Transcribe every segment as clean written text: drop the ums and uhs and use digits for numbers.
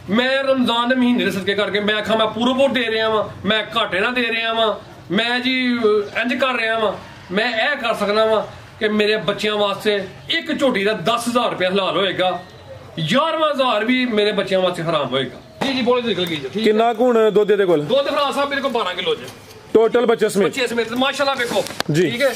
मैं रमजान के महीने सदके करके मैं आखा मैं पूरा वोट दे रहा वा, मैं घाटे ना दे रहा वा, मैं जी इंज कर रहा वा, मैं यह कर सकना वा कि मेरे बच्चों वास्ते एक झोटी का 10,000 रुपया हलाल होएगा, 11,000 भी मेरे बच्चों वास्ते हराम होएगा। जी जी बोले निकल गई जी। कितना कुण दुध दे कोल? दुध भरा साहब मेरे को 12 किलो जी टोटल बच्चे समेत माशाल्लाह देखो जी। ठीक है,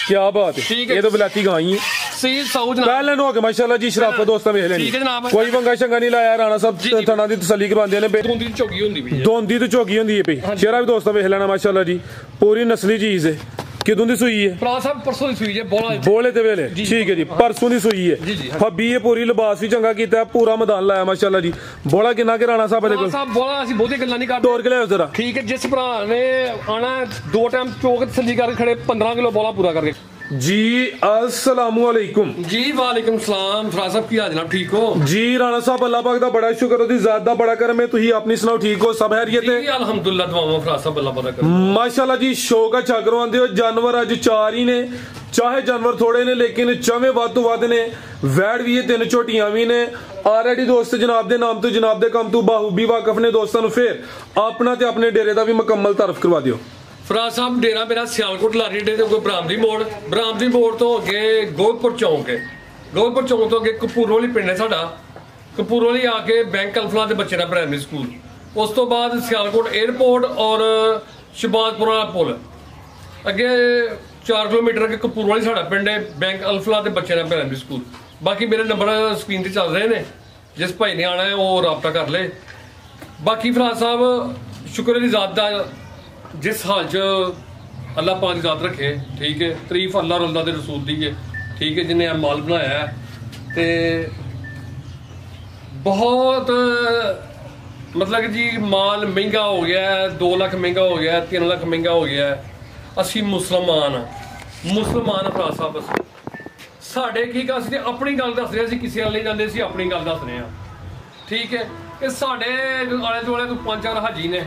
क्या बात है, ठीक है। ये तो बिलाती गाय है सही साउथ जनाब पहले नो के माशाल्लाह जी। शराफत दोस्तां वेख लेनी, ठीक है जनाब। कोई पंगा शंगा नहीं लाया। राणा साहब थना दी तसल्ली करवांदे ने। दोंदी चौकी होंदी भी है, दोंदी तो चौकी होंदी है पई। चेहरा भी दोस्तां वेख लेना माशाल्लाह जी, पूरी नस्ली चीज है। किदों दी सूई है? भरा साहब परसों दी सूई है, बोले ते वेले ठीक है जी, परसों दी सूई है। फब्बी है पूरी, लिबास भी चंगा कीता है, पूरा मैदान लाया माशाल्लाह जी। बोला किन्ना के राणा साहब दे कोल? साहब बोला असि बहुती गल्लां नहीं करदे, तोड़ के ले जरा। ठीक है, जिस भरा ने आना 2 टाइम चौक तसल्ली करके खड़े 15 किलो बोला पूरा करके जी। अस्सलामु अलैकुम जी। वालेकुम सलाम। फराज साहब की हाल जनाब, ठीक हो जी? राणा साहब अल्लाह पाक दा बड़ा शुक्र ओदी ज़ात दा बड़ा करम है। तुही अपनी सुनाओ, ठीक हो? सब खैरियत है? जी अल्हम्दुलिल्लाह दुआवां फराज साहब अल्लाह बड़ा करे माशाल्लाह जी। शौक का छक रवांदे हो। जानवर अज 4 ही ने, चाहे जानवर थोड़े ने लेकिन चवें वध तो वध ने। वैड़ भी है, 3 झोटियां भी ने। ऑलरेडी दोस्त जनाब दे नाम तो जनाब दे कम तो बाहूबी वाकफ ने दोस्तों नु फिर अपना ते अपने डेरे दा भी मुकम्मल तारफ करवा दियो। फराज साहब डेरा मेरा सियालकोट लारी डे बरामदी मोड़ तो अगे गोलपुर चौंक है, गोलपुर चौंक तो अगे कपूरोली पिंड है साडा। कपूरोली आके बैंक अल्फला के बच्चे का प्राइमरी स्कूल, उस तो बाद सियालकोट एयरपोर्ट और शबाजपुरा पुल अगे 4 किलोमीटर अगे कपूरोली साडा पिंड है, बैंक अल्फला के बच्चे का प्राइमरी स्कूल। बाकी मेरे नंबर स्क्रीन पर चल रहे हैं, जिस भाई ने आना है वो राबता कर ले। बाकी फराज साहब शुक्र दी ज़ात दा जिस हाल च अल्लाह पाक दी ज़ात रखे, ठीक है, तरीफ अल्लाह रल्ला दे रसूल दी है, ठीक है, जिन्हें माल बनाया है ते बहुत मतलब कि जी माल महंगा हो गया है, 2 लाख महंगा हो गया है, 3 लाख महंगा हो गया है। असी मुसलमान फराज साहब साढ़े की अस अपनी गल दस रहे, किसी वाल नहीं जाते, असी अपनी गल दस रहे हैं, ठीक है। कि साढ़े आले दुआले तो 5-4 हाजी ने,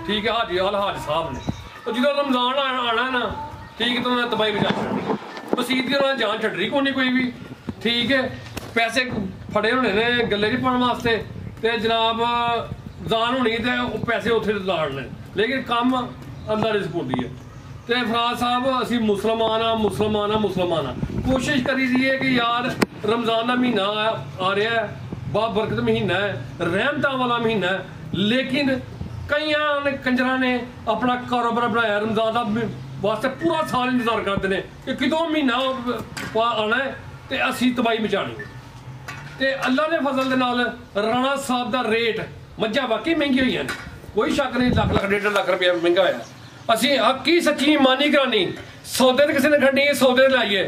ठीक है, हाजी हाज साहब ने, तो जो रमजान आना ना, ठीक है, तो उन्होंने तबाही बचा छड़ी, मसीत की उन्होंने जान छड़ी को नहीं कोई भी, ठीक है। पैसे फड़े होने ने गले च पाने वास्ते, तो जनाब जान होनी तो पैसे उत्थे लाने, लेकिन कम अल्लाह रिज़्क़ होंदी है। तो फराज साहब असी मुसलमान कोशिश करी दी है कि यार रमजान का महीना आ रहा है, बाबरकत महीना है, रहमत वाला महीना है, लेकिन कई कंजर ने अपना कारोबार बनाया रमजान का वास्ते पूरा साल इंतजार करते हैं कि कितों महीना आना है तो असी तबाही मचानी है। तो अल्लाह के फजल के नाल राणा साहब का रेट मज्झां वाकई महंगी हुई हैं, कोई शक नहीं, लाख 1.5 लाख रुपया महंगा होया। असी हकी सच्ची मानी करानी, सौदे तो किसी ने खड़नी है, सौदे लाइए।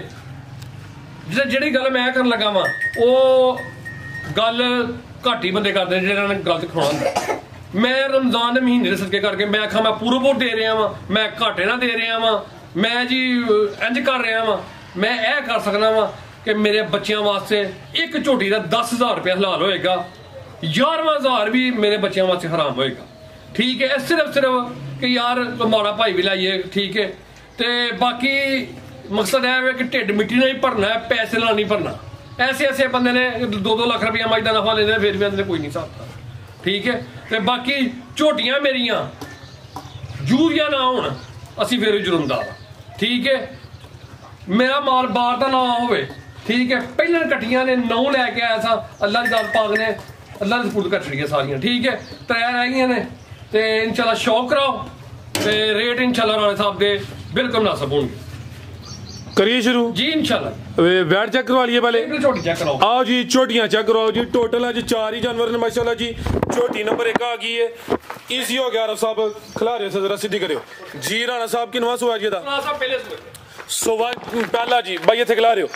जी गल मैं कर लगा वा वो गल घट ही बंदे करते जिन्होंने गलत खिलाना। मैं रमजान के महीने सदके करके मैं आखा मैं पूरा वोट दे रहा वा, मैं घाटे ना दे रहा वा, मैं जी इंज कर रहा वा, मैं यह कर सकना वा कि मेरे बच्चों वास्ते एक झोटी का 10,000 रुपया हलाल होएगा, 11,000 भी मेरे बच्चों वास्ते हराम होएगा, ठीक है। सिर्फ कि यार तो माड़ा भाई भी लाइए, ठीक है। तो बाकी मकसद है कि ढिड मिट्टी नहीं भरना है, पैसे नाल नहीं भरना। ऐसे बंदे ने 2-2 लाख रुपया मज का नफा लेते फिर भी कोई नहीं सकता, ठीक है। तो बाकी झोटियां मेरियां जूरिया ना होन असी फिर जुर्मदार, ठीक है। मेरा माल बाहर का ना हो, ठीक है। पहले कट्टियां ने 9 लैके आया था, अल्लाह की गल पाक ने अल्लाह ने सपुर्द कर छड़ियां सारियां, ठीक है। 3 रह गई ने, तो इंशाल्लाह शौक कराओ, तो रेट इंशाल्लाह राणा साहब के बिल्कुल मुनासिब होंगे। करिए शुरू जी इंशाल्लाह। वैट चेक करवा लिए पहले, झोटी चेक कराओ। आओ जी झोटियां चेक कराओ जी। टोटल अज 4 ही जानवर ने माशाल्लाह जी। झोटी नंबर 1 आ गई है, इजी हो गया। आरफ साहब खिलारे से जरा सीधी करियो जी। राणा साहब किनवा सुआ जी दा? सुआ पहला जी भाई इत्थे खिला रहे हो,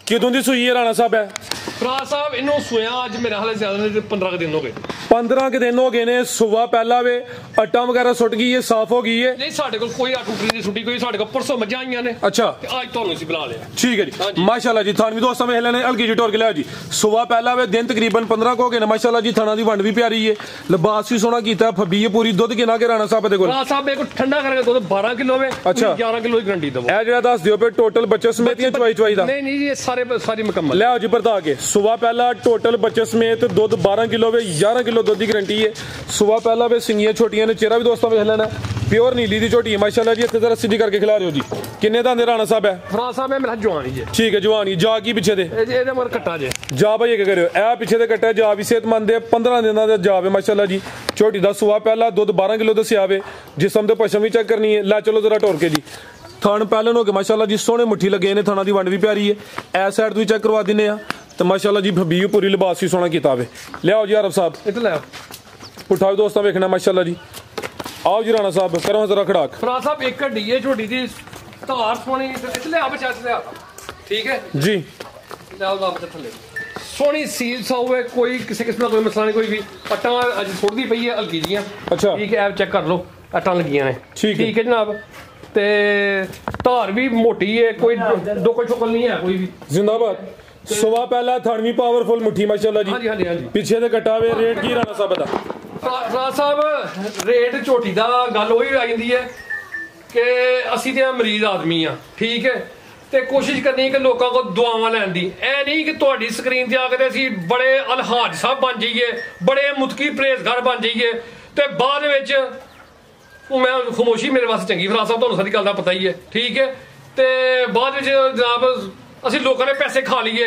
किदों दी सूई है राणा साहब? है फराज साहब इन्हों सोया अज मेरे हाल ज्यादा 15 दिन हो गए, 15 के दिन हो गए ने। सुबह पहला वे अट्टा वगैरह सुट गई है, साफ हो गई है? नहीं साडे कोल कोई आट उठरी नहीं सुटी, कोई साडे कोल परसों मज्झां आईयां ने। अच्छा आज तुहानू सी बुला लिया, ठीक है जी माशाल्लाह जी। थान भी दोस्तों में लेने हल्की जी टोर के लिया जी। सुबह पहला वे दिन तकरीबन 15 को हो गए ने माशाल्लाह जी। थाना दी वंड भी प्यारी है, लिबास भी सोहना कीता, फबी है पूरी। दुध किना के राणा साहब दे कोल? राणा साहब मेरे को ठंडा करके दुध 12 किलो में। अच्छा 11 किलो की गारंटी दो। ए जेड़ा दस दियो पे टोटल बच्चे समेत चवाई दा? नहीं जी ये सारी मुकम्मल। ले आओ जी बरता के सुबह पहला टोटल बच्चे समेत दुध 12 किलो वे 11 किलो दुध की गारंटी है। सुबह पहला वे सिंगियां छोटियां ने, चेहरा भी दोस्तों वेख लेना, प्योर नीली दी झोटी है माशाल्लाह जी। इतने जरा सीधी करके खिला रहे हो जी। किन्ने दा राणा साहब है? राणा साहब है मेरा जवान ही है। ठीक है जवान ही। जा की पीछे दे ਇਹਦੇ ਮਰ ਕੱਟਾ ਜੇ जा भाई क्या करो ए पीछे दे कट्टा जा भी सेहतमंद है। 15 दिनों का जा वे माशाल्लाह जी। झोटी दा सुबह पहला दुध 12 किलो दसिया वे। जिसम ते पशम भी चेक करनी है। ला चलो जरा टोर के जी। थान पहलन हो गए माशाल्लाह जी, सोहने मुट्ठी लगे ने, थाना दी वंड भी प्यारी है। ए साइड तो भी चेक करवा दिने आ तो माशाल्लाह जी भबी पूरी लिबास भी सोहना कीता वे। लियाओ जी अरब साहब इधर ले आओ। पुठा भी दोस्तों वेखना माशाल्लाह जी। आओ जी राणा साहब करो जरा खड़ाक। फराज साहब एक हड्डी है छोटी दी, धार सोनी, इधर ले आ बचा ले आ। ठीक है जी। ले आओ आप थल्ले। सोनी सील सौ है, कोई किसी किस्म का कोई मसला नहीं, कोई भी अट्टा अज थोड़ी पई है हल्की जियां। अच्छा ठीक है ऐप चेक कर लो, अट्टा लगियां ने। ठीक है जनाब। ते धार भी मोटी है, कोई डोकल शोकल नहीं है कोई भी। जिंदाबाद। सुबह पहला थानवी पावरफुल मुट्ठी माशाल्लाह जी। हाँ जी हाँ जी हाँ जी। पीछे दे कट्टा वे रेट की राणा साहब दा? राणा साहब रेट झोटी दा गल वही आ जाती है कि असी ते मरीज आदमी आ। ठीक है ते कोशिश करनी कि लोगों को दुआवां लैन दी। ऐ नहीं कि तुहाडी स्क्रीन ते आके असी बड़े अलहाज साहब बन जाइए, बड़े मुतकी परहेजगार बन जाइए ते बाद विच मैं खामोशी मेरे वास्ते चंगी। फराज साहब तुहानू सारी गल दा पता ही है। ठीक है ते बाद विच जनाब असी लोगों ने पैसे खा लिए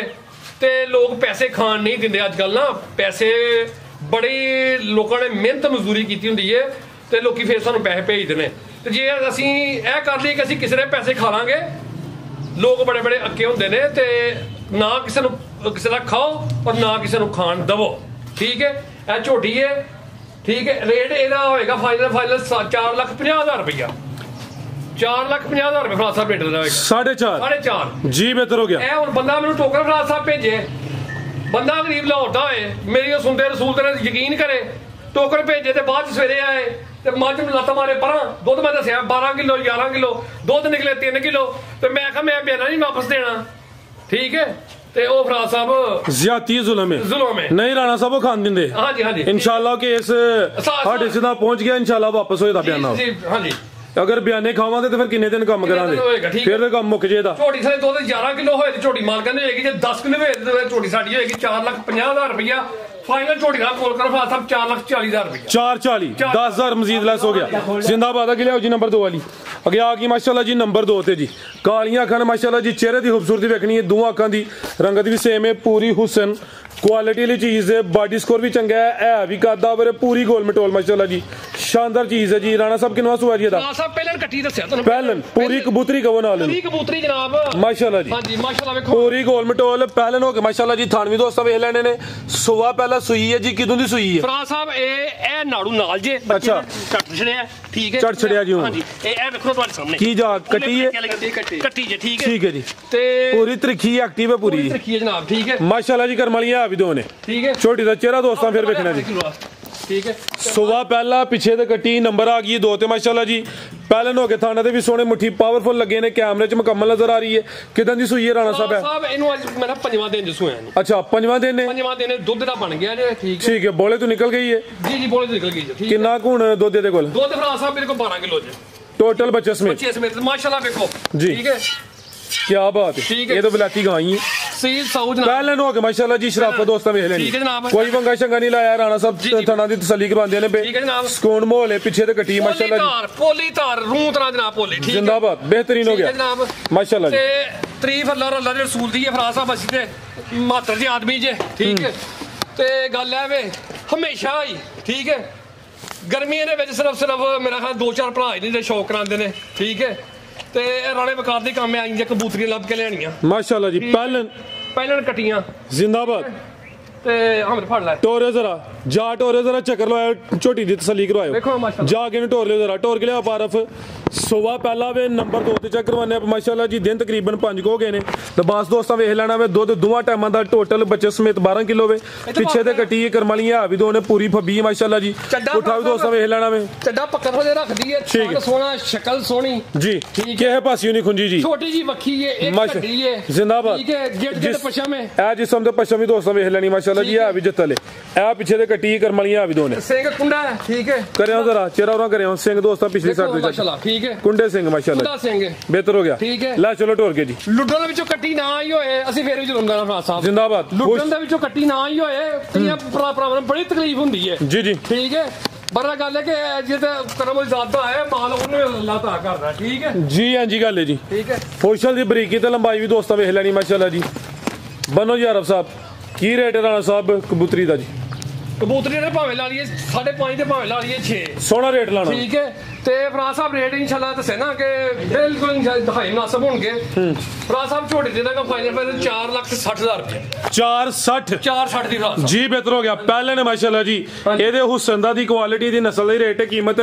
ते लोग पैसे खान नहीं दिंदे अजकल ना। पैसे बड़ी लोगों ने मेहनत मजदूरी की होंगी है तो लोग फिर सानू पैसे भेजते हैं। तो जे असी यह कर लिए कि असी किसी ने पैसे खा लांगे, लोग बड़े बड़े अक्के होंगे ने ते ना किसी का खाओ और ना किसी को खान दवो। ठीक है यह झोटी है। ठीक है रेट एदा होएगा फाइनल 4,50,000 रुपया। 4,50,000 रुपये फराज साहब रेट देना होएगा। 4.5 जी बेहतर हो गया। ए हुण बंदा मैनू टोकर फराज साहब भेजे, बंदा गरीब लाहौर दा होए, मेरी सुनते रसूल ते यकीन करे, टोकर भेजे ते बाद सवेरे आए ते मझ लत्त मारे परां दुध मैं दसिया 12 किलो 11 किलो दुध निकले 3 किलो ते मैं आखा मैं बेना नहीं वापस देना। ठीक है ते ओ फराज साहब ज्यादती जुल्म है नहीं राणा साहब वो खान दिंदे। हाँ जी हाँ जी इंशाल्लाह केस साढ़े सीधा पहुंच गया, इंशाल्लाह वापस होएगा बयाना। हाँ जी अगर बयाने खावांगे तो फिर किन्ने दिन काम करांगे, फिर तो काम मुक जेदा। झोटी साढ़े दुध 11 किलो होए तो झोटी मालकां दी होएगी, जे 10 किलो होए तो झोटी साडी होएगी 4,50,000 रुपया। फाइनल झोटी का कोल करो फराज साहब 4,40,000 रुपया। 440 10,000 मजीद लेस हो गया। जिंदाबाद। अगे लियाओ जी नंबर 2 वाली। अगे आ गई माशाल्लाह जी नंबर 2 ते जी। कालियां अखां माशाल्लाह जी, चेहरे की खूबसूरती वेखनी है, दोवां अखां दी रंगत भी सेम है, पूरी हुसन क्वालिटी वाली चीज है, बॉडी स्कोर भी चंगा है भी कादा वर पूरी गोल मटोल माशाल्लाह जी, शानदार चीज है जी। राणा साहब किनवा सुआ जी दा? साहब पहलन कट्टी दस्या तुहानू, पहलन पूरी कबूतरी कवो नाल, पूरी कबूतरी जनाब माशाल्लाह जी। हां जी माशाल्लाह वेखो पूरी गोल मटोल पहलन हो के माशाल्लाह जी। थानवी दोस्तों वेख लेने ने। सुआ पहला सुई है जी, किदों दी सुई है फराज साहब? ए नाड़ू नाल जे अच्छा चट छड़िया। ठीक है चट छड़िया जी। हां जी ए देखो तुम्हारे सामने की जा कट्टी है, कट्टी जे। ठीक है ठीक है जी। ते पूरी त्रिखी एक्टिव है पूरी त्रिखी है जनाब। ठीक है माशाल्लाह जी। करमालियां भी दो ने। ठीक है छोटी दा चेहरा दोस्तों फिर देखना जी। ठीक है सुबह पहला पीछे ते कट्टी नंबर आ गई 2 ते माशाल्लाह जी। पहलन हो के थाने ते भी सोने मुट्ठी पावरफुल लगे ने, कैमरे च मुकम्मल नजर आ रही है। किदां दी सुई है राणा साहब? साहब इनु आज मेरा 5वां दिन जसू है। अच्छा 5वां दिन है। 5वां दिन दुध दा बन गया जे। ठीक है ठीक है बोले तो निकल गई है जी जी बोले तो निकल गई जी। ठीक किन्ना कुण दुध दे कोल? दुध फराज साहब मेरे को 12 किलो जे टोटल बच्चे समेत माशाल्लाह देखो जी। ठीक है क्या बात है, ये तो बिलाती गाय है। सील साउथ जनाब पहलन हो के माशाल्लाह जी। शराफत दोस्तों वेख लेनी, ठीक है जनाब। कोई वंगा शंगा नहीं लाया। राणा साहब थाना दी तसल्ली करवांदे ने पे। ठीक है जनाब। सुकून माहौल है, पीछे ते कट्टी माशाल्लाह जी। पोली तार रूह तरह जनाब पोली। ठीक है जिंदाबाद। बेहतरीन हो गया जनाब माशाल्लाह जी। ते तारीफ अल्लाह दे रसूल दी है फराज साहब। असी ते मातर जी आदमी जे। ठीक है ते गल है वे हमेशा ही ठीक है गर्मियों दे विच सिर्फ मेरा ख्याल 2-4 भरा ही नहीं शौक करांदे ने। ठीक है ते राणे बकार दी काम आई कबूतरियां लभ के लियानियां माशाल्लाह जी। पहलन कट्टियां जिंदाबाद। ते हमर फड़ लै टोरे जरा जा, टोरे जरा चक्कर लवाओ, छोटी दी तसल्ली करवाओ जा के टोर लियो जरा, टोर के लिया पारफ। सुबह पहला वे नंबर 2 ते चेक करवाने माशाल्लाह जी। दिन तकरीबन 5 हो गए ने तो बस दोस्तों वेख लेना वे दुध दोवां टाइमां दा टोटल बच्चे समेत 12 किलो वे। पीछे ते कट्टी करमालियां भी दो ने पूरी फब्बी माशाल्लाह जी। उठा भी दोस्तों वेख लेना वे चड्डा पक्का हो रख दी है। ठीक सोना शक्ल सोहनी जी। ठीक है पासियों नहीं खुंजी जी, छोटी जी वक्खी है एक हड्डी है जिंदाबाद। ठीक है गिट गिट पशम है ए जिसम ते पशम भी दोस्तों वेख लेनी माशाल्लाह जी। है भी जत्तल है ए पीछे ते कट्टी करमलियां भी दोने सिंह कुंडा है ठीक है करें जरा चेहरा और करें सिंह दोस्तों पिछली साइड पे माशाल्लाह ठीक है कुंडे सिंह माशाल्लाह कुंडा सिंह बेहतर हो गया ठीक है ला चलो ढोर के जी लुੱਡਣ ਦੇ ਵਿੱਚੋਂ ਕੱਟੀ ਨਾ ਹੀ ਹੋਏ ਅਸੀਂ ਫੇਰ ਵੀ ਜੁਲਮ ਕਰਨਾ ਫਰਾਜ਼ ਸਾਹਿਬ जिंदाबाद ਲੁੱਡਣ ਦੇ ਵਿੱਚੋਂ ਕੱਟੀ ਨਾ ਹੀ ਹੋਏ ਕਈਆਂ ਭਰਾਵਾਂ ਨੂੰ ਬੜੀ ਤਕਲੀਫ ਹੁੰਦੀ ਹੈ जी जी ਠੀਕ ਹੈ ਬੜਾ ਗੱਲ ਹੈ ਕਿ ਜੇ ਤੇ ਕਰਮ ਜ਼ਿਆਦਾ ਹੈ ਮਾਲ ਉਹਨੂੰ ਅੱਲਾਹ ਤਾ ਕਰਦਾ ਠੀਕ ਹੈ जी हाँ जी गल है जी ਠੀਕ ਹੈ फुशल की बरीकी ते लंबाई भी दोस्तों वेख लैनी माशाल्लाह जी बनो जी आरफ साहब की रेट है राणा साहब कबूतरी दा जी ਕਬੂਤਰੀ ਨੇ ਭਾਵੇਂ ਲਾ ਲਈਏ 5.5 ਤੇ ਭਾਵੇਂ ਲਾ ਲਈਏ 6 सोना रेट लाना ਠੀਕ ਹੈ ਤੇ ਫਰਾਜ਼ ਸਾਹਿਬ ਰੇਟ ਇਨਸ਼ਾਅੱਲਾ ਦੱਸੇ ਨਾ ਕਿ ਬਿਲਕੁਲ ਦਿਖਾਈ ਮੁਨਾਸਬ ਹੋਣਗੇ ਫਰਾਜ਼ ਸਾਹਿਬ ਝੋਟੀ ਦੇ ਦਾਂਗਾ ਫਾਈਨਲ ਪਰ 4,60,000 ਰੁਪਏ 460 460 ਦੀ ਫਰਾਜ਼ जी बेहतर हो गया पहले ने माशाल्लाह जी ਇਹਦੇ ਹੁਸਨ ਦੀ ਕੁਆਲਿਟੀ ਦੀ ਨਸਲ ਦੀ ਰੇਟ ਕੀਮਤ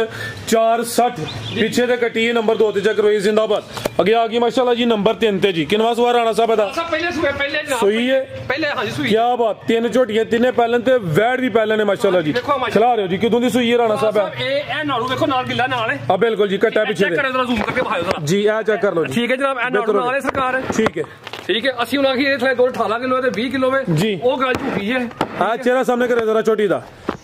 460 ਪਿੱਛੇ ਤੇ ਕੱਟੀ ਨੰਬਰ 2 ਤੇ ਚੈੱਕ ਕਰੋਈ ਜ਼ਿੰਦਾਬਾਦ ਅੱਗੇ ਆ ਗਈ ਮਾਸ਼ਾਅੱਲਾ ਜੀ ਨੰਬਰ 3 ਤੇ ਜੀ ਕਿੰਨਵਾ ਸਵਾਰ ਆਣਾ ਸਾਹਿਬ ਦਾ ਸਾਹਿਬ ਪਹਿਲੇ ਜਨਾਬ ਸੂਈ ਹੈ ਪਹਿਲੇ ਹਾਂਜੀ ਸੂਈ ਕੀ ਬਾਤ ਤਿੰਨ ਝੋਟੀਆਂ ਤਿੰਨੇ ਪਹਿਲਾਂ ਤੇ ਵੈੜ ਵੀ ਪਹਿਲਾਂ ਨੇ ਮਾਸ਼ਾਅੱਲਾ ਜੀ ਖਿਲਾ ਰਹੇ ਹੋ ਜੀ ਕਿਦੋਂ ਦੀ ਸੂਈ ਹੈ ਰਾਣਾ ਸਾਹਿਬ ਇਹ ਨਾੜੂ ਵੇਖੋ ਨਾਲ ਗਿੱਲਾ ਨਾਲ ਹੈ ਆ ਬਿਲਕੁਲ ਜੀ ਕੱਟਾ ਪਿੱਛੇ ਚੈੱਕ ਕਰੋ ਜਰਾ ਜ਼ੂਮ ਕਰਕੇ ਵਿਖਾਓ ਜਰਾ ਜੀ ਆ ਚੈੱਕ ਕਰ ਲਓ ਜੀ ਠੀਕ ਹੈ ਜਨਾਬ ਇਹ ਨਾੜੂ ਨਾਲ ਹੈ ਸਰਕਾਰ ਠੀਕ ਹੈ ठीक है ਅਸੀਂ ਉਹਨਾਂ ਕੀ ਇਹ ਥਲੇ 18 ਕਿਲੋ ਤੇ 20 ਕਿਲੋ ਵਿੱਚ ਜੀ ਉਹ ਗੱਲ ਝੂਠੀ ਹੈ ਆ ਚਿਹਰਾ ਸਾਹਮਣੇ ਕਰੇ ਜਰਾ ਛੋਟੀ ਦਾ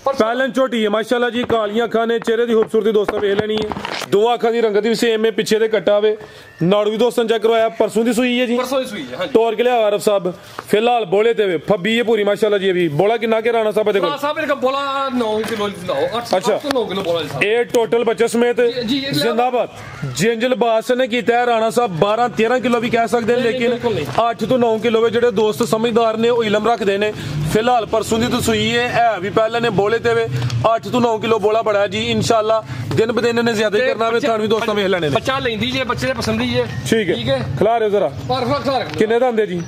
ਪਹਿਲਾਂ ਛੋਟੀ ਹੈ ਮਾਸ਼ਾਅੱਲਾ ਜੀ ਕਾਲੀਆਂ ਅੱਖਾਂ ਨੇ ਚਿਹਰੇ ਦੀ ਖੂਬਸੂਰਤੀ ਦੋਸਤਾਂ ਵੇਖ ਲੈਣੀ ਹੈ ਦੋ ਅੱਖਾਂ ਦੀ ਰੰਗਤ ਵੀ ਸੇਮ ਹੈ ਪਿੱਛੇ ਦੇ ਕੱਟਾ ਵੇ ਨਾੜੂ ਵੀ ਦੋਸਤਾਂ ਚੈੱਕ ਕਰਵਾਇਆ ਪਰਸੋਂ ਦੀ ਸੂਈ ਹੈ ਜੀ ਪਰਸੋਂ ਦੀ ਸੂਈ ਹੈ ਹਾਂਜੀ ਤੋਰ ਕੇ ਲਿਆ ਆਰਫ ਸਾਹਿਬ ਫਿਲਹਾਲ ਬੋਲੇ ਤੇ ਵੇ ਫੱਬੀ ਹੈ ਪੂਰੀ ਮਾਸ਼ਾਅੱਲਾ ਜੀ ਅਭੀ ਬੋਲਾ ਕਿੰਨਾ ਕੇ ਰਾਣਾ ਸਾਹਿਬ ਦੇਖੋ ਸਾਹਿਬ ਇਹ ਬੋਲਾ 9 ਕਿਲੋ ਲਾਓ 8 ਤੋਂ 9 ਕਿਲੋ ਬੋਲਾ ਸਾਹਿਬ ਇਹ ਟੋਟਲ ਬੱਚੇ ਸਮੇਤ ਜ਼ਿੰਦਾਬਾਦ ਜਿੰਜ ਲਿਬਾਸ ਨੇ ਕੀਤਾ ਹੈ ਰਾਣਾ ਸਾਹਿਬ 12 13 ਕਿਲੋ ਵੀ ਕਹਿ ਸਕਦੇ ਨੇ ਲੇਕਿਨ 8 ਤੋਂ 9 ਕਿਲੋ ਜਿਹੜੇ ਦੋਸਤ ਸਮਝਦਾਰ ਨੇ ਉਹ ਇਲਮ ਰੱਖਦੇ ਨੇ ਫਿਲਹਾਲ ਪਰਸੋਂ ਦੀ ਤਸੂਈ ਹੈ ਵੀ ਪਹਿਲਾਂ ਨੇ ਬੋਲੇ ਤੇ ਵੇ 8 ਤੋਂ 9 ਕਿਲੋ ਬੋਲਾ ਬੜਾ ਜੀ ਇਨਸ਼ਾਅੱਲਾ ਦਿਨ ਬਦਿਨ ਨੇ ਜ਼ਿਆਦਾ ਕਰਨਾ ਵੇ ਤੁਹਾਨੂੰ ਵੀ ਦੋਸਤਾਂ ਵੇਖ ਲੈਣੇ ਨੇ ਬੱਚਾ ਲੈਂਦੀ ਜੇ ਬੱਚੇ ਦੇ ਪਸੰਦ ਹੀ ਹੈ ਠੀਕ ਹੈ ਖਿਲਾ ਰਹੇ ਜ਼ਰਾ ਪਰਫੈਕਟ ਖਿਲਾ ਰਹੇ ਕਿੰਨੇ ਦਾ ਹੁੰਦੇ ਜੀ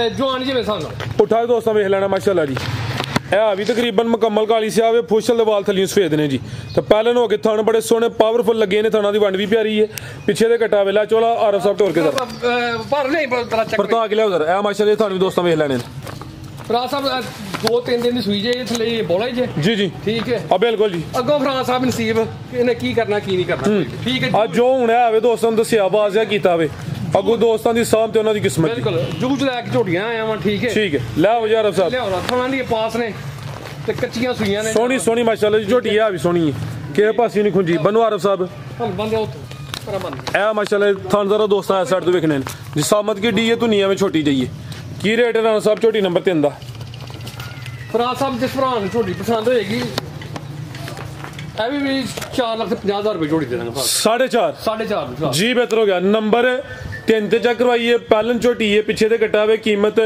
ਜਵਾਨ ਜੀ ਮੇਰੇ ਹਿਸਾਬ ਨਾਲ ਉਠਾ ਦੋਸਤਾਂ ਵੇਖ ਲੈਣਾ ਮਾਸ਼ਾਅੱਲਾ ਜੀ ਇਹ ਵੀ ਤਕਰੀਬਨ ਮੁਕੰਮਲ ਕਾਲੀ ਸਿਆਹ ਵੇ ਫੁਸ਼ਲ ਦੇ ਵਾਲ ਥਲੀਆਂ ਸਫੇਦ ਨੇ ਜੀ ਤੇ ਪਹਿਲਾਂ ਹੋ ਕੇ ਥਣ ਬੜੇ ਸੋਹਣੇ ਪਾਵਰਫੁਲ ਲੱਗੇ ਨੇ ਥਣਾਂ ਦੀ ਵੰਡ ਵੀ ਪਿਆਰੀ ਹੈ ਪਿੱਛੇ ਦੇ ਕਟਾ ਵੇਲਾ ਚੋਲਾ ਆਰਫ ਸਾਹਿਬ ਢੋਰ ਕੇ ਜ਼ਰਾ ਪਰ ਨਹੀਂ ਬੜਾ ਚੱਕ ਪਰਤਾ ਕੇ ਲਿਆਓ ਜ਼ਰਾ ਇਹ ਮਾਸ਼ਾਅੱਲਾ ਤੁਹਾਨੂੰ ਵੀ ਦੋਸਤਾਂ ਵੇਖ ਲੈਣੇ ਨੇ ਫਰਾਜ਼ ਸਾਹਿਬ 2-3 ਦਿਨ ਦੀ ਸੂਈ ਜੇ ਥਲੇ ਬੋਲਾ ਹੀ ਜੇ ਜੀ ਜੀ ਠੀਕ ਹੈ ਆ ਬਿਲਕੁਲ ਜੀ ਅੱਗੋਂ ਫਰਾਜ਼ ਸਾਹਿਬ ਨਸੀਬ ਇਹਨੇ ਕੀ ਕਰਨਾ ਕੀ ਨਹੀਂ ਕਰਨਾ ਠੀਕ ਹੈ ਆ ਜੋ ਹੁਣ ਆਵੇ ਦੋਸਤਾਂ ਨੂੰ ਦੱਸਿਆ ਬਾਜ਼ਿਆ ਕੀਤਾ ਵੇ ਅੱਗੋਂ ਦੋਸਤਾਂ ਦੀ ਸਾਹਮ ਤੇ ਉਹਨਾਂ ਦੀ ਕਿਸਮਤ ਬਿਲਕੁਲ ਜੂਝ ਲੈ ਕੇ ਝੋਟੀਆਂ ਆਇਆ ਵਾਂ ਠੀਕ ਹੈ ਲੈ ਆਓ ਯਾਰ ਸਾਹਿਬ ਲਿਆਓ ਰੱਖਣਾ ਦੀ ਪਾਸ ਨੇ ਤੇ ਕੱਚੀਆਂ ਸੂਈਆਂ ਨੇ ਸੋਹਣੀ ਸੋਹਣੀ ਮਾਸ਼ਾਅੱਲਾ ਜੀ ਝੋਟੀ ਆ ਵੀ ਸੋਹਣੀ ਹੈ ਕਿਸੇ ਪਾਸੇ ਨਹੀਂ ਖੁੰਜੀ ਬਨੂ ਆਰਫ ਸਾਹਿਬ ਬੰਦੇ ਉੱਥੇ ਇਹ ਮਾਸ਼ਾਅੱਲਾ ਥਾਂ ਜ਼ਰਾ ਦੋਸਤਾਂ ਸਾਈਡ ਤੋਂ ਵੇਖਣੇ ਨੇ ਜੀ ਸਾਮਤ ਕੀ ਡੀ ਹੈ ਤੂੰ ਨੀਆਂ ਵਿੱਚ ਛੋਟੀ ਜਾਈਏ ਕੀ ਰੇਟ ਹੈ ਰਾਣਾ ਸਾਹਿਬ ਝੋਟੀ ਨੰਬਰ 3 ਦਾ ਫਰਾਜ਼ ਸਾਹਿਬ ਜਿਸ ਭਰਾ ਨੂੰ ਝੋਟੀ ਪਸੰਦ ਹੋਏਗੀ ਇਹ ਵੀ 4,50,000 ਰੁਪਏ ਝੋਟੀ ਦੇ ਦਾਂਗਾ 4.5 ਜੀ ਬਿਹਤਰ ਹੋ ਗਿਆ ਨੰਬਰ 3 ਤੇ ਚੈੱਕ ਕਰਵਾਈਏ ਪਹਿਲਨ ਝੋਟੀ ਹੈ ਪਿੱਛੇ ਦੇ ਕੱਟਾ ਵੇ ਕੀਮਤ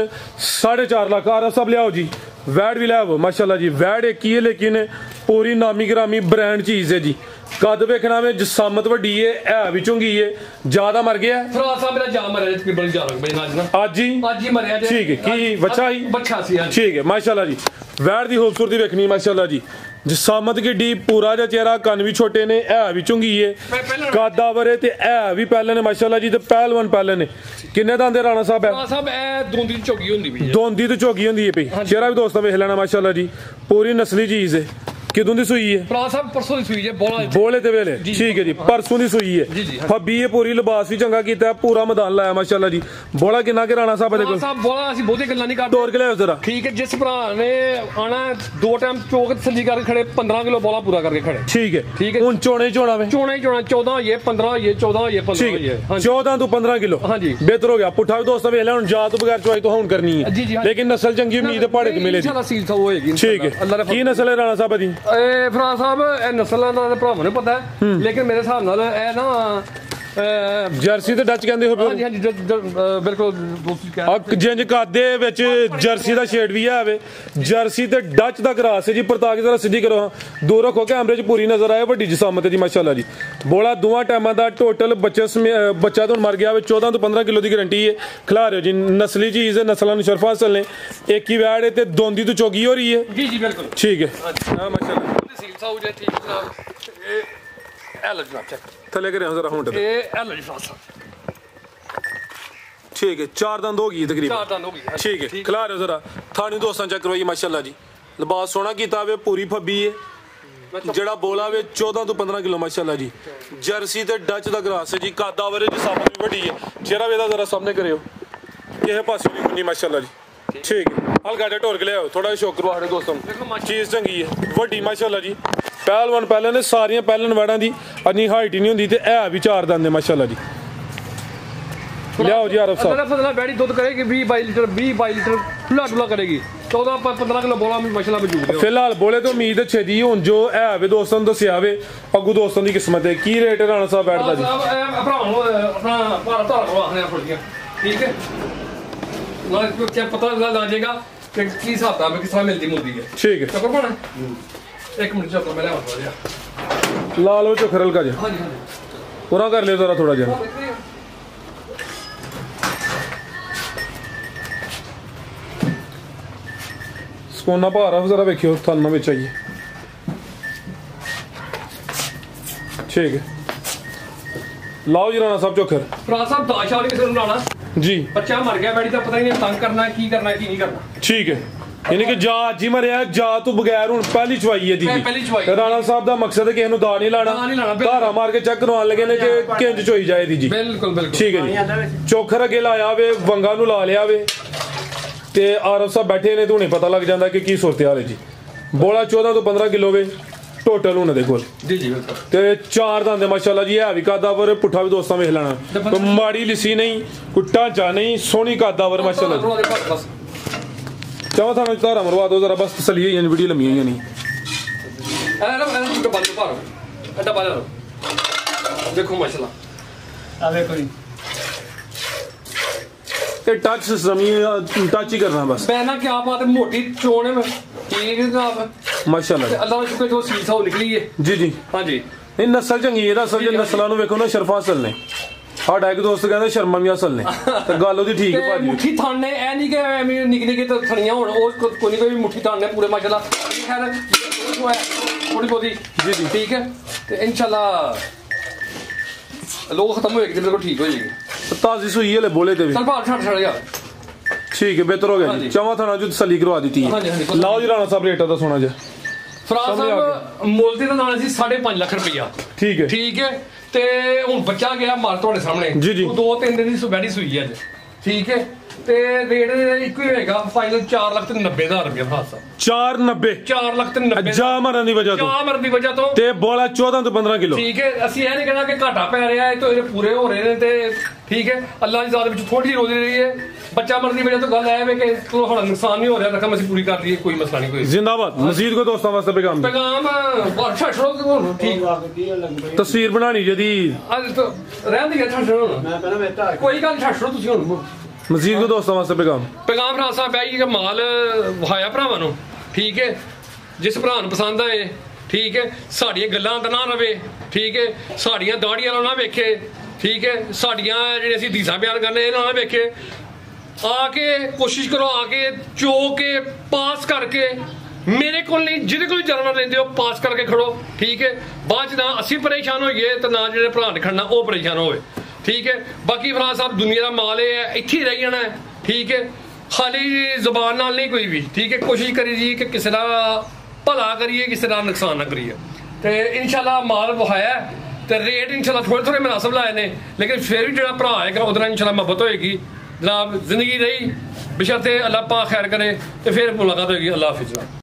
4.5 ਲੱਖ ਆਰਫ ਸਾਹਿਬ ਲਿਆਓ ਜੀ ਵੈੜ ਵੀ ਲਿਆਓ ਮਾਸ਼ਾਅੱਲਾ ਜੀ ਵੈੜ ਇੱਕ ਹੀ ਹੈ ਲੇਕਿਨ ਪੂਰੀ ਨਾਮੀ ਗ੍ਰਾਮੀ ਬ੍ਰਾਂਡ ਚੀਜ਼ ਹੈ ਜੀ ਕੱਦ ਵੇਖਣਾ ਵੇ ਜਸਾਮਤ ਵੱਡੀ ਹੈ ਵੀ ਚੁੰਗੀ ਹੈ ਜਿਆਦਾ ਮਰ ਗਿਆ ਫਰਾਜ਼ ਸਾਹਿਬ ਮੇਰਾ ਜਾ ਮਰਿਆ ਤਕਰੀਬਨ 11 ਵਜੇ ਨਾਲ ਨਾ ਅੱਜ ਹੀ ਮਰਿਆ ਜੇ ਠੀਕ ਹੈ ਕੀ ਬੱਚਾ ਸੀ ਠੀਕ ਹੈ ਮਾਸ਼ਾਅੱਲਾ ਜੀ ਵੈੜ ਦੀ ਖੂਬਸੂਰਤੀ ਵੇਖਣੀ ਮਾਸ਼ਾਅੱਲਾ ਜੀ ਜਸਾਮਤ ਡੀ ਪੂਰਾ ਜਿਹਾ ਚਿਹਰਾ ਕੰਨ ਵੀ ਛੋਟੇ ਨੇ ਵੀ ਚੁੰਗੀ ਏ ਕਾਦਾ ਵਰੇ ਤੇ ਵੀ ਪਹਿਲੇ ਨੇ ਮਾਸ਼ਾਅੱਲਾ ਜੀ ਤੇ ਪਹਿਲਵਾਨ ਪਹਿਲੇ ਨੇ ਕਿੰਨੇ ਦਾ ਆਂਦੇ ਰਾਣਾ ਸਾਹਿਬ ਇਹ ਦੋਂਦੀ ਝੋਗੀ ਹੁੰਦੀ ਵੀ ਦੋਂਦੀ ਤੇ ਝੋਗੀ ਹੁੰਦੀ ਏ ਪਈ ਚਿਹਰਾ ਵੀ ਦੋਸਤਾਂ ਵੇਖ ਲੈਣਾ ਮਾਸ਼ਾਅੱਲਾ ਜੀ ਪੂਰੀ ਨਸਲੀ ਚੀਜ਼ ਏ ਕਿਦੋਂ ਦੀ ਸੂਈ ਹੈ ਫਰਾਜ਼ ਸਾਹਿਬ ਪਰਸੋਂ ਦੀ ਸੂਈ ਹੈ ਬੋਲੇ ਤੇ ਵੇਲੇ ਠੀਕ ਹੈ ਜੀ ਪਰਸੋਂ ਦੀ ਸੂਈ ਹੈ ਫੱਬੀ ਇਹ ਪੂਰੀ ਲਿਬਾਸ ਵੀ ਚੰਗਾ ਕੀਤਾ ਪੂਰਾ ਮੈਦਾਨ ਲਾਇਆ ਮਾਸ਼ਾਅੱਲਾ ਜੀ ਬੋਲਾ ਕਿੰਨਾ ਕਿ ਰਾਣਾ ਸਾਹਿਬ ਦੇ ਕੋਲ ਬੋਲਾ ਅਸੀਂ ਬਹੁਤੀ ਗੱਲਾਂ ਨਹੀਂ ਕਰਦੇ ਤੋੜ ਕੇ ਲਿਆਓ ਜ਼ਰਾ ਠੀਕ ਹੈ ਜਿਸ ਭਰਾ ਨੇ ਆਣਾ 2 ਟਾਈਮ ਚੋਕ ਤਸੱਲੀ ਕਰਕੇ ਖੜੇ 15 ਕਿਲੋ ਬੋਲਾ ਪੂਰਾ ਕਰਕੇ ਖੜੇ ਠੀਕ ਹੈ ਹੁਣ ਚੋਣੇ ਚੋਣਾ ਵੇ ਚੋਣਾ 14 ਹੋਈਏ 15 ਹੋਈਏ 14 ਹੋਈਏ 15 ਹੋਈਏ 14 ਤੋਂ 15 ਕਿਲੋ ਹਾਂਜੀ ਬਿਹਤਰ ਹੋ ਗਿਆ ਪੁੱਠਾ ਵੀ ਦੋਸਤਾਂ ਵੇਖ ਲੈ ਹੁਣ ਜਾ ਤੋਂ ਬਗੈਰ ਚਵਾਈ ਤੋਂ ਹੁਣ ਕਰਨੀ ਹੈ ਲੇਕਿਨ ਨਸਲ ਚੰਗੀ ਉਮੀਦ ਪਹਾੜੇ ਤੇ ਮਿਲੇਗੀ ਇਨਸ਼ਾਅੱਲਾ ਸੀਲ ਤਾਂ ਹੋਏਗੀ ਠੀਕ ਹੈ ਕੀ ਨਸਲ ਹੈ ਰਾਣਾ ਸਾਹਿਬ ਦੀ ਇਹ ਫਰਾਜ਼ ਸਾਹਿਬ ਇਹ ਨਸਲਾਂ ਦਾ ਭਰਾਵਾਂ ਨੂੰ ਪਤਾ ਹੈ ਲੇਕਿਨ ਮੇਰੇ ਹਿਸਾਬ ਨਾਲ ਇਹ ਨਾ ਜਰਸੀ ਤੇ ਡੱਚ ਕਹਿੰਦੇ ਹੋ ਹਾਂਜੀ ਬਿਲਕੁਲ ਜਿੰਜ ਕਾਦੇ ਵਿੱਚ ਜਰਸੀ ਦਾ ਸ਼ੇਡ ਵੀ ਆਵੇ ਜਰਸੀ ਤੇ ਡੱਚ ਦਾ ਕਰਾਸ ਹੈ ਜੀ ਪਰਤਾ ਕੇ ਜ਼ਰਾ ਸਿੱਧੀ ਕਰੋ ਦੂਰ ਰੱਖੋ ਕੈਮਰੇ 'ਚ ਪੂਰੀ ਨਜ਼ਰ ਆਏ ਵੱਡੀ ਜਿਸਾਮਤ ਹੈ ਜੀ ਮਾਸ਼ਾਅੱਲਾ ਜੀ ਬੋਲਾ ਦੋਵਾਂ ਟਾਈਮਾਂ ਦਾ ਟੋਟਲ ਬੱਚਾ ਤੋਂ ਮਰ ਗਿਆ ਵੇ 14 ਤੋਂ 15 ਕਿਲੋ ਦੀ ਗਰੰਟੀ ਹੈ ਖਿਲਾ ਰਹੇ ਜੀ ਨਸਲੀ ਚੀਜ਼ ਹੈ ਨਸਲਾਂ ਨੂੰ ਸ਼ਰਫਾ ਹਾਸਲ ਨੇ ਇੱਕ ਹੀ ਵੈੜ ਤੇ ਦੋਂਦੀ ਤੋਂ ਚੋਗੀ ਹੋ ਰਹੀ ਹੈ ਜੀ ਬਿਲਕੁਲ ਠੀਕ ਹੈ ਹਾਂ ਮਾਸ਼ਾਅੱਲਾ ਸੀਲ ਸਾਊ ਜੇ ਠੀਕ ਜਨਾਬ ਇਹ ਲੋ ਜਨਾਬ ਚੈੱਕ ਥੱਲੇ ਕਰਿਆ ਜ਼ਰਾ ਹੁਣ ਇਹ ਲੋ ਜੀ ਫਰਾਜ਼ ਠੀਕ ਹੈ 4 ਦੰਦ ਹੋ ਗਈ ਤਕਰੀਬਨ 4 ਦੰਦ ਹੋ ਗਈ ਠੀਕ ਹੈ ਖਿਲਾ ਰਹੇ ਜ਼ਰਾ ਥਾਣੀ ਦੋਸਤਾਂ ਚੈੱਕ ਕਰਵਾਈ ਮਾਸ਼ਾਅੱਲਾ ਜੀ ਲਿਬਾਸ ਸੋਹਣਾ ਕੀਤਾ ਵੇ ਪੂਰੀ ਫੱਬੀ ਹੈ ਜਿਹੜਾ ਬੋਲਾ ਵੇ 14 ਤੋਂ 15 ਕਿਲੋ ਮਾਸ਼ਾਅੱਲਾ ਜੀ ਜਰਸੀ ਤੇ ਡੱਚ ਦਾ ਗਰਾਸ ਹੈ ਜੀ ਕਾਦਾ ਵਰੇ ਜੀ ਸਾਹਮਣੇ ਵੀ ਵੱਡੀ ਹੈ ਚਿਹਰਾ ਵੇਦਾ ਜ਼ਰਾ ਸਾਹਮਣੇ ਕਰਿਓ ਕਿਸੇ ਪਾਸੇ ਨਹੀਂ ਮਾਸ਼ਾਅੱਲਾ ਜੀ ਠੀਕ ਹੈ ਹਲਕਾ ਜਿਹਾ ਢੋਰ ਕੇ ਲਿਆਓ, ਥੋੜਾ ਜਿਹਾ ਸ਼ੌਕ ਕਰਵਾ ਸਾਡੇ ਦੋਸਤਾਂ ਨੂੰ। ਚੀਜ਼ ਚੰਗੀ ਹੈ, ਵੱਡੀ ਮਾਸ਼ਾਅੱਲਾ ਜੀ। ਪਹਿਲਵਾਨ ਪਹਿਲਾਂ ਨੇ ਸਾਰੀਆਂ ਪਹਿਲਣ ਵੜਾਂ ਦੀ ਇੰਨੀ ਹਾਈਟ ਹੀ ਨਹੀਂ ਹੁੰਦੀ, ਤੇ ਇਹ ਵੀ 4 ਦੰਦ ਨੇ ਮਾਸ਼ਾਅੱਲਾ ਜੀ। ਲਿਆਓ ਜੀ ਆਰਫ ਸਾਹਿਬ। फसला बैड़ी दुध करेगी 20-22 लीटर 20-22 लीटर खुला डुला करेगी। 14-15 किलो बोला मसला मौजूद है। ਫਿਲਹਾਲ ਬੋਲੇ ਤੋਂ ਉਮੀਦ ਅੱਛੇ ਦੀ ਹੁਣ ਜੋ ਹੈ ਵੇ ਦੋਸਤਾਂ ਨੂੰ ਦੱਸਿਆ ਵੇ ਅੱਗੂ ਦੋਸਤਾਂ ਦੀ ਕਿਸਮਤ ਹੈ। ਕੀ ਰੇਟ ਹੈ ਰਾਣਾ ਸਾਹਿਬ ਬੈਠਦਾ ਜੀ? अपना भारत आखने फुल्कियां ठीक है पता लग जाएगा कि हिसाब किताब किस तरह मिलती मुलती है। ठीक है, चक्कर पाना 1 मिनट चक्कर मैं लिया ਲਾ ਲਓ ਚੋਖਰ ਹਲਕਾ ਜਿਹਾ। हाँ जी हाँ जी ਪੂਰਾ ਕਰ ਲਿਓ ਜ਼ਰਾ ਥੋੜਾ ਜਿਹਾ। ਸਕੋਨਾ ਭਾਰ ਆ, ਜ਼ਰਾ ਵੇਖਿਓ ਥਾਨਾ ਵਿੱਚ ਆਈਏ। ਠੀਕ ਹੈ, ਲਾਓ ਜੀ ਰਾਣਾ ਸਾਹਿਬ ਚੋਖਰ। फराज साहब दाश वाली किसी ने लाना जी बच्चा मर गया बैठी का पता ही नहीं तंग करना की नहीं करना। ठीक है, यानी कि जा जी मरिया जा तू बगैर हूं पहली चवाई है जी। पहली चवाई राणा साहब दा मकसद है कि ਇਹਨੂੰ ਦਾ ਨਹੀਂ ਲਾਣਾ, ਧਾਰਾ ਮਾਰ ਕੇ ਚੈੱਕ ਕਰਵਾਉਣ ਲੱਗੇ ਨੇ ਕਿ ਕਿੰਜ ਚੋਈ ਜਾਏ ਦੀ ਜੀ। बिल्कुल बिल्कुल ਠੀਕ ਹੈ ਜੀ। ਚੋਖਰ ਅੱਗੇ ਲਾਇਆ ਵੇ, ਵੰਗਾ ਨੂੰ ਲਾ ਲਿਆ ਵੇ, ਤੇ ਆਰਫ ਸਾਹਿਬ ਬੈਠੇ ਨੇ, ਤੁਹਾਨੂੰ ਪਤਾ ਲੱਗ ਜਾਂਦਾ ਕਿ ਕੀ ਸੂਰਤ ਹਾਲ ਹੈ ਜੀ। ਬੋਲਾ 14 ਤੋਂ 15 ਕਿਲੋ ਵੇ ਟੋਟਲ ਉਹਨਾਂ ਦੇ ਕੋਲ जी जी बिल्कुल। ਤੇ 4 ਦੰਦ ਮਾਸ਼ਾਅੱਲਾ ਜੀ। ਹੈ ਵੀ ਕਾਦਾਵਰ, ਪੁੱਠਾ ਵੀ ਦੋਸਤਾਂ ਵੇਖ ਲੈਣਾ, ਕੋਈ ਮਾੜੀ ਲਿਸੀ ਨਹੀਂ, ਕੋਈ ਢਾਂਚਾ ਨਹੀਂ, ਸੋਹਣੀ ਕਾਦਾਵਰ ਮਾਸ਼ਾਅੱਲਾ ਜੀ। ਚਾਹ ਥਾਣਾ ਧਾਰਾ ਮਰਵਾ ਦੋ ਜ਼ਰਾ, ਬਸ ਤਸੱਲੀ ਹੋਈ ਵੀਡੀਓ ਲੰਮੀ ਹੋਈਆਂ ਨਹੀਂ। देखो माशाल्लाह आ देखो जी ਇਹ ਟੱਚ ਸਿਸਟਮ ਹੀ ਟੱਚ ਹੀ ਕਰਨਾ बस। पहना क्या बात है, मोटी चोण है ठीक है जनाब ਮਾਸ਼ਾਅੱਲਾ ਜੀ। अल्लाह का शुक्र जो सीसा हो निकली है। ਜੀ ਜੀ, हाँ जी ਇਹ ਨਸਲ ਚੰਗੀ ਹੈ। ਅਸਲ ਜੇ ਨਸਲਾਂ ਨੂੰ ਵੇਖੋ ਨਾ, ਸ਼ਰਫਾ ਅਸਲ ਨੇ। ਸਾਡਾ ਇੱਕ ਦੋਸਤ ਕਹਿੰਦਾ ਸ਼ਰਮਾ ਵੀ ਅਸਲ ਨੇ, ਤੇ ਗੱਲ ਉਹਦੀ ਠੀਕ ਹੈ ਭਾਜੀ। ਮੁੱਠੀ ਥਾਣੇ ਐ ਨਹੀਂ ਕਿ ਐਵੇਂ ਨਿੱਕੇ ਨਿੱਕੇ ਤੇ ਥਣੀਆਂ ਹੋਣ, ਉਹ ਕੋਈ ਨਹੀਂ, ਕੋਈ ਮੁੱਠੀ ਥਾਣੇ ਪੂਰੇ ਮਾਸ਼ਾਅੱਲਾ। ਖੈਰ ਥੋੜੀ ਬਹੁਤੀ ਜੀ ਜੀ ਠੀਕ ਹੈ, ਤੇ ਇਨਸ਼ਾਅੱਲਾ ਲੋਕ ਖਤਮ ਹੋਏਗੀ ਤੇ ਬਿਲਕੁਲ ਠੀਕ ਹੋ ਜਾਏਗੀ। ਤਾਜ਼ੀ ਸੂਈ ਹਲੇ ਬੋਲੇ ਤੇ ਵੀ। ਚਲ ਭਾਰ ਛੱਡ ਯਾਰ। ਠੀਕ ਹੈ, ਬਿਹਤਰ ਹੋ ਗਿਆ ਜੀ। ਚਾਵਾਂ ਥਾਣਾ ਜੋ ਤਸੱਲੀ ਕਰਵਾ ਦਿੱਤੀ ਹਾਂਜੀ, ਹੈ। ਹਾਂਜੀ। ਲਾਓ ਜੀ ਰਾਣਾ ਸਾਹਿਬ ਰੇਟ ਦਾ ਸੋਨਾ ਜੀ। ਫਰਾਜ਼ ਸਾਹਿਬ ਮੁੱਲ ਤੇ ਨਾਲ ਸੀ 5.5 ਲੱਖ ਰੁਪਈਆ। ਠੀਕ ਹੈ ਠੀਕ ਹੈ, ਤੇ ਹੁਣ ਬੱਚਾ ਗਿਆ ਮਾਰ ਤੁਹਾਡੇ ਸਾਹਮਣੇ। ਜੀ, ਜੀ। ਉਹ 2-3 ਦਿਨ ਦੀ ਸੁਬੈੜੀ ਸੂਈ ਹੈ ਅੱਜ। ਠੀਕ ਹੈ, ਤੇ ਰੇਟ ਇੱਕੋ ਹੀ ਹੋਏਗਾ ਫਾਈਨਲ 4,90,000 ਰੁਪਏ ਫਰਾਜ਼ ਸਾਹਿਬ। 490 4,90,000 ਜਾ ਮਰਨ ਦੀ ਵਜ੍ਹਾ ਤੋਂ, ਜਾ ਮਰਨ ਦੀ ਵਜ੍ਹਾ ਤੋਂ। ਤੇ ਬੋਲਾ 14 ਤੋਂ 15 ਕਿਲੋ। ਠੀਕ ਹੈ, ਅਸੀਂ ਇਹ ਨਹੀਂ ਕਹਿਣਾ ਕਿ ਘਾਟਾ ਪੈ ਰਿਹਾ ਹੈ, ਇਹ ਪੂਰੇ ਹੋ ਰਹੇ ਨੇ। ਤੇ ਠੀਕ ਹੈ, ਅੱਲਾਹ ਦੀ ਜ਼ਾਤ ਵਿੱਚ ਥੋੜੀ ਜਿਹੀ ਰੋਜ਼ੀ ਰਹੀ ਹੈ। ਬੱਚਾ ਮਰਨ ਦੀ ਵਜ੍ਹਾ ਤੋਂ ਗੱਲ ਹੈ ਕਿ ਚਲੋ ਸਾਡਾ ਨੁਕਸਾਨ ਨਹੀਂ ਹੋ ਰਿਹਾ, ਰਕਮ ਅਸੀਂ ਪੂਰੀ ਕਰ ਲਈਏ, ਕੋਈ ਮਸਲਾ ਨਹੀਂ। ਕੋਈ ਜ਼ਿੰਦਾਬਾਦ। ਮਜ਼ੀਦ ਕੋ ਦੋਸਤਾਂ ਵਾਸਤੇ ਪੈਗਾਮ ਠੀਕ ਤਸਵੀਰ ਬਣਾਣੀ ਜਦੀ ਅੱਜ ਤਾਂ ਰਹਿੰਦੀ ਹੈ ਛੱਡ ਕੋਈ ਗੱਲ ਛੱਡ ਛੜੋ ਤੁਸੀਂ ਹੁਣ। ਮਜ਼ੀਦ ਕੋ ਦੋਸਤਾਂ ਵਾਸਤੇ ਪੈਗਾਮ ਫਰਾਜ਼ ਸਾਹਿਬ ਹੈ ਕਿ ਮਾਲ ਵਹਾਇਆ ਭਰਾਵਾਂ ਨੂੰ। ਠੀਕ ਹੈ, ਜਿਸ ਭਰਾ ਨੂੰ ਪਸੰਦ ਆਏ ਠੀਕ ਹੈ, ਸਾਡੀਆਂ ਗੱਲਾਂ ਦਾ ਨਾ ਰਵੇ। ਠੀਕ ਹੈ, ਸਾਡੀਆਂ ਦਾੜੀਆਂ ਨਾਲ ਨਾ ਵੇਖੇ। ਠੀਕ ਹੈ, ਸਾਡੀਆਂ ਜਿਹੜੇ ਅਸੀਂ ਦੀਸਾਂ ਬਿਆਨ ਕਰਨੇ ਇਹਨਾਂ ਨਾਲ ਵੇਖੇ। ਆ ਕੇ ਕੋਸ਼ਿਸ਼ ਕਰੋ, ਆ ਕੇ ਚੋ ਕੇ ਪਾਸ ਕਰਕੇ, ਮੇਰੇ ਕੋਲ ਨਹੀਂ ਜਿਹਦੇ ਕੋਲ ਜਾਨਵਰ ਲੈਂਦੇ ਹੋ ਪਾਸ ਕਰਕੇ ਖੜੋ। ਠੀਕ ਹੈ, ਬਾਅਦ ਚ ਨਾ ਅਸੀਂ ਪਰੇਸ਼ਾਨ ਹੋਈਏ ਤੇ ਨਾ ਜਿਹੜੇ ਭਰਾ ਨੇ ਖੜਨਾ ਉਹ ਪਰੇਸ਼ਾਨ ਹੋਵੇ। ਠੀਕ ਹੈ, ਬਾਕੀ ਫਰਾਜ਼ ਸਾਹਿਬ ਦੁਨੀਆ ਦਾ ਮਾਲ ਹੈ, ਇੱਥੇ ਹੀ ਰਹਿ ਜਾਣਾ ਹੈ। ਠੀਕ ਹੈ, ਖਾਲੀ ਜ਼ੁਬਾਨ ਨਾਲ ਨਹੀਂ ਕੋਈ ਵੀ। ਠੀਕ ਹੈ, ਕੋਸ਼ਿਸ਼ ਕਰੀ ਜੀ ਕਿ ਕਿਸੇ ਦਾ ਭਲਾ ਕਰੀਏ, ਕਿਸੇ ਦਾ ਨੁਕਸਾਨ ਨਾ ਕਰੀਏ। ਤੇ ਇਨਸ਼ਾਅੱਲਾ ਮਾਲ ਵਹਾਇਆ ਤੇ ਰੇਟ ਇਨਸ਼ਾਅੱਲਾ ਥੋੜੇ ਮੁਨਾਸਬ ਲਾਏ ਨੇ, ਲੇਕਿਨ ਫਿਰ ਵੀ ਜਿਹੜਾ ਭਰਾ ਆਏਗਾ ਉਹਦੇ ਨਾਲ ਇਨਸ਼ਾਅੱਲਾ ਮੁਹੱਬਤ ਹੋਏਗੀ ਜਨਾਬ। ਜ਼ਿੰਦਗੀ ਰਹੀ ਬਸ਼ਰਤੇ ਅੱਲਾਹ ਪਾਕ ਖੈਰ ਕਰੇ, ਤੇ ਫਿਰ ਮੁਲਾਕਾਤ ਹੋਏਗੀ। ਅੱਲਾਹ ਹਾਫਿਜ਼।